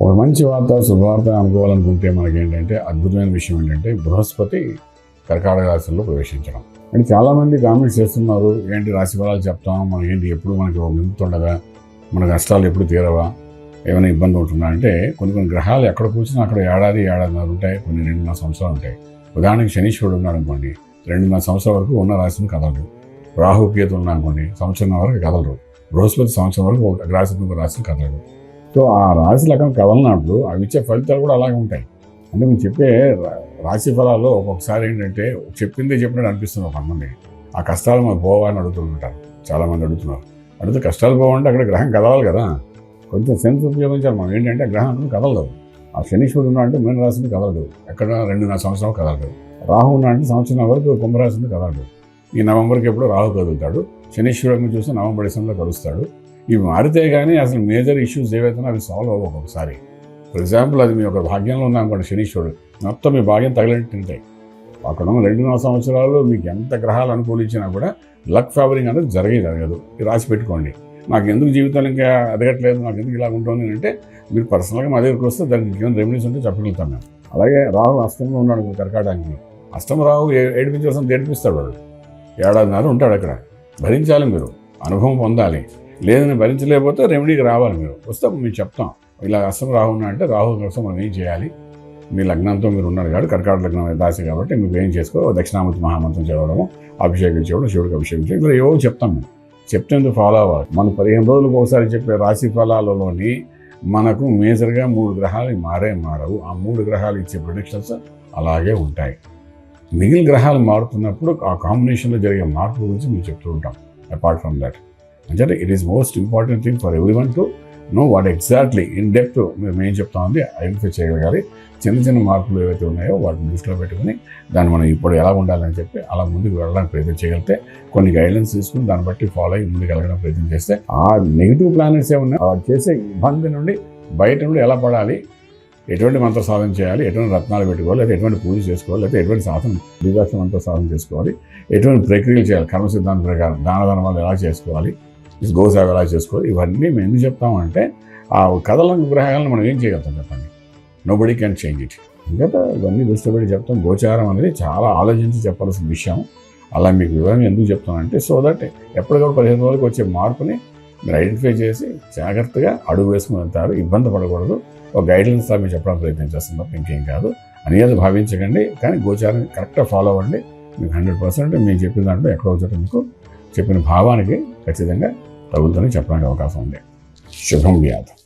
ఒక మంచి వార్త, శుభవార్త అనుకోవాలనుకుంటే మనకేంటంటే అద్భుతమైన విషయం ఏంటంటే బృహస్పతి కర్కాటక రాశిలో ప్రవేశించడం. అంటే చాలామంది కామెంట్స్ చేస్తున్నారు, ఏంటి రాశి ఫలాలు చెప్తాం, మనం ఏంటి ఎప్పుడు మనకి విముతుండగా, మన కష్టాలు ఎప్పుడు తీరవా, ఏమైనా ఇబ్బంది ఉంటుందా అంటే కొన్ని గ్రహాలు ఎక్కడ కూర్చున్నా అక్కడ ఏడాదిన్నర ఉంటాయి, కొన్ని 2.5 సంవత్సరాలు ఉంటాయి. ఉదాహరణకి శనీశ్వరుడు ఉన్నాడు అనుకోండి, 2.5 సంవత్సరాల వరకు ఉన్న రాశిని కదలరు. రాహుకేతు ఉన్నా అనుకోండి, సంవత్సరం వరకు కదలరు. బృహస్పతి సంవత్సరం వరకు ఒక రాశిని కదలరు. సో ఆ రాశి లగ్నం కదలనప్పుడు అవి ఇచ్చే ఫలితాలు కూడా అలాగే ఉంటాయి. అంటే మేము చెప్పే రాశి ఫలాల్లో ఒక్కొక్కసారి ఏంటంటే చెప్పిందే చెప్పినట్టు అనిపిస్తుంది కొంతమంది. ఆ కష్టాలు మాకు పోవాలని అడుగుతుంటారు, చాలామంది అడుగుతున్నారు. అడిగితే కష్టాలు పోవాలంటే అక్కడ గ్రహం కదలాలి కదా, కొంచెం సెన్స్ ఉపయోగించాలి. మనం ఏంటంటే గ్రహం కదలదు. ఆ శనీశ్వరుడు ఉన్నా అంటే మీన రాశిని కదలడు, ఎక్కడ 2.5 సంవత్సరాలు కదలడు. రాహు ఉన్నా అంటే సంవత్సరం వరకు కుంభరాశిని కదలడు. ఈ నవంబర్కి ఎప్పుడు రాహు కదులుతాడు, శనీశ్వరుడిని చూస్తే నవంబర్ డిసెంబర్లో కలుస్తాడు. ఇవి మారితే కానీ అసలు మేజర్ ఇష్యూస్ ఏవైతే అవి సాల్వ్ అవ్వవు ఒక్కొక్కసారి. ఫర్ ఎగ్జాంపుల్, అది మీ ఒక భాగ్యంలో ఉన్నా అనుకోండి, శనీశ్వరుడు మొత్తం మీ భాగ్యం తగిలినట్టు తింటాయి. అక్కడ 2.5 సంవత్సరాలు మీకు ఎంత గ్రహాలు అనుకూలించినా కూడా లక్ ఫేవరింగ్ అనేది జరగదు. రాసి పెట్టుకోండి. నాకు ఎందుకు జీవితాలు ఇంకా ఎదగట్లేదు, నాకు ఎందుకు ఇలా ఉంటుంది అంటే మీరు పర్సనల్గా మా దగ్గరికి వస్తే దానికి ఏమైనా రెమెడీస్ ఉంటే చెప్పగలుగుతాం మేము. అలాగే రాహు అష్టంలో ఉన్నాడు కర్కాటకంలో, అష్టం రాహు ఏడిపిస్తాడు. వాడు ఏడాదిన్నర ఉంటాడు అక్కడ. భరించాలి, మీరు అనుభవం పొందాలి. లేదని భరించలేకపోతే రెమెడీకి రావాలి. మీరు వస్తే మేము చెప్తాం, ఇలా అష్టం రాహు ఉన్నా అంటే రాహు కోసం మనం ఏం చేయాలి. మీ లగ్నంతో మీరు ఉన్నారు కాబట్టి కర్కాటక లగ్నం రాశి కాబట్టి మీకు ఏం చేసుకో, దక్షిణామూర్తి మహామంత్రం చదవడము, అభిషేకం చేయడం, శివుడికి అభిషేకం చేయడం, మీరు ఏవో చెప్తాం. మేము చెప్తే ఫాలో అవ్వాలి. మనం 15 రోజులకు ఒకసారి చెప్పే రాశి ఫలాలలోని మనకు మేజర్గా 3 గ్రహాలు మారవు. ఆ 3 గ్రహాలు ఇచ్చే ప్రొడిక్షన్స్ అలాగే ఉంటాయి. మిగిలిన గ్రహాలు మారుతున్నప్పుడు ఆ కాంబినేషన్లో జరిగే మార్పు గురించి మేము చెప్తూ ఉంటాం. అపార్ట్ ఫ్రమ్ దట్, అంటే it is most important thing for everyone to know what exactly in depth మేము ఏం చెప్తామంది ఐడెంటిఫై చేయగలగాలి. చిన్న మార్పులు ఏవైతే ఉన్నాయో వాటిని దృష్టిలో పెట్టుకుని దాన్ని మనం ఇప్పుడు ఎలా ఉండాలని చెప్పి అలా ముందుకు వెళ్ళడానికి ప్రయత్నం చేయగలిగితే, కొన్ని గైడ్లైన్స్ తీసుకుని దాన్ని బట్టి ఫాలో అయ్యి ముందుకు వెళ్ళడానికి ప్రయత్నం చేస్తే ఆ నెగిటివ్ ప్లానెట్స్ ఏమన్నా చేసే ఇబ్బంది నుండి బయట నుండి ఎలా పడాలి, ఎటువంటి మంత్ర సాధన చేయాలి, ఎటువంటి రత్నాలు పెట్టుకోవాలి, లేదా ఎటువంటి పూజ చేసుకోవాలి, లేదా ఎటువంటి సాధన బీజాక్ష మంత్ర సాధన చేసుకోవాలి, ఎటువంటి ప్రక్రియలు చేయాలి, కర్మ సిద్ధాంతం ప్రకారం దానధర్మాలు ఎలా చేసుకోవాలి, గోసేవ ఎలా చేసుకోవాలి, ఇవన్నీ మేము ఎందుకు చెప్తామంటే ఆ కథలను గ్రహాలను మనం ఏం చేయగలుగుతాం చెప్పండి. Nobody can change it. ఇంకా ఇవన్నీ దృష్టి పెట్టి చెప్తాం. గోచారం అనేది చాలా ఆలోచించి చెప్పాల్సిన విషయం. అలా మీకు వివరంగా ఎందుకు చెప్తానంటే సో దట్ ఎప్పటికప్పుడు 15 రోజులకు వచ్చే మార్పుని మీరు ఐడెంటిఫై చేసి జాగ్రత్తగా అడుగు వేసుకుని వెళ్తారు. ఇబ్బంది పడకూడదు. ఒక గైడ్లైన్స్ మీరు చెప్పడానికి ప్రయత్నం చేస్తుంది తప్ప ఇంకేం కాదు. అనేది భావించకండి, కానీ గోచారం కరెక్ట్గా ఫాలో అవ్వండి. మీకు 100% మేము చెప్పిన దాంట్లో ఎక్కడో చోట మీకు చెప్పిన భావానికి ఖచ్చితంగా తగులుతూనే చెప్పడానికి అవకాశం ఉంది. శుభం వ్యాధం.